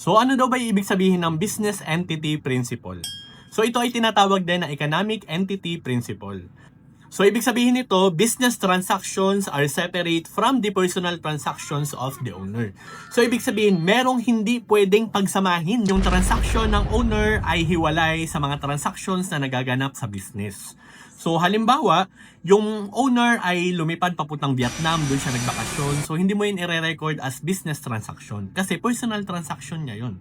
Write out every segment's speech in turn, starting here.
So ano daw ba yung ibig sabihin ng Business Entity Principle? So ito ay tinatawag din na Economic Entity Principle. So ibig sabihin nito, business transactions are separate from the personal transactions of the owner. So ibig sabihin, merong hindi pwedeng pagsamahin. Yung transaction ng owner ay hiwalay sa mga transactions na nagaganap sa business. So halimbawa, yung owner ay lumipad papuntang Vietnam, doon siya nagbakasyon. So hindi mo yun i-record as business transaction kasi personal transaction niya yun.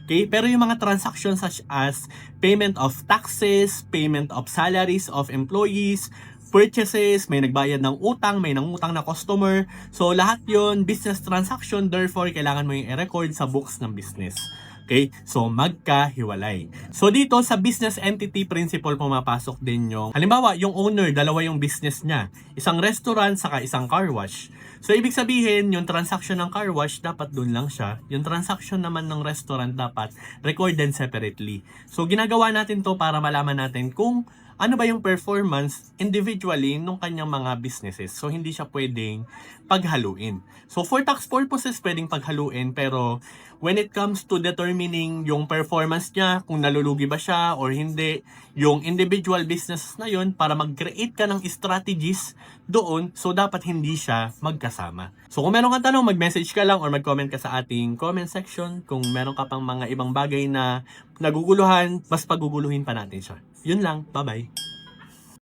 Okay? Pero yung mga transactions such as payment of taxes, payment of salaries of employees, purchases, may nagbayad ng utang, may nangutang na customer. So lahat yon business transaction, therefore kailangan mo yung i-record sa books ng business. Okay? So magkahiwalay. So dito sa business entity principle pumapasok din yung, halimbawa, yung owner, dalawa yung business niya. Isang restaurant saka isang car wash. So ibig sabihin, yung transaction ng car wash dapat dun lang siya. Yung transaction naman ng restaurant dapat recorded separately. So ginagawa natin to para malaman natin kung ano ba yung performance individually nung kanyang mga businesses. So, hindi siya pwedeng paghaluin. So, for tax purposes, pwedeng paghaluin. Pero, when it comes to determining yung performance niya, kung nalulugi ba siya or hindi, yung individual business na yun, para mag-create ka ng strategies doon, so dapat hindi siya magkasama. So, kung meron kang tanong, mag-message ka lang or mag-comment ka sa ating comment section. Kung meron ka pang mga ibang bagay na naguguluhan, mas paguguluhin pa natin siya. Yun lang. Bye-bye.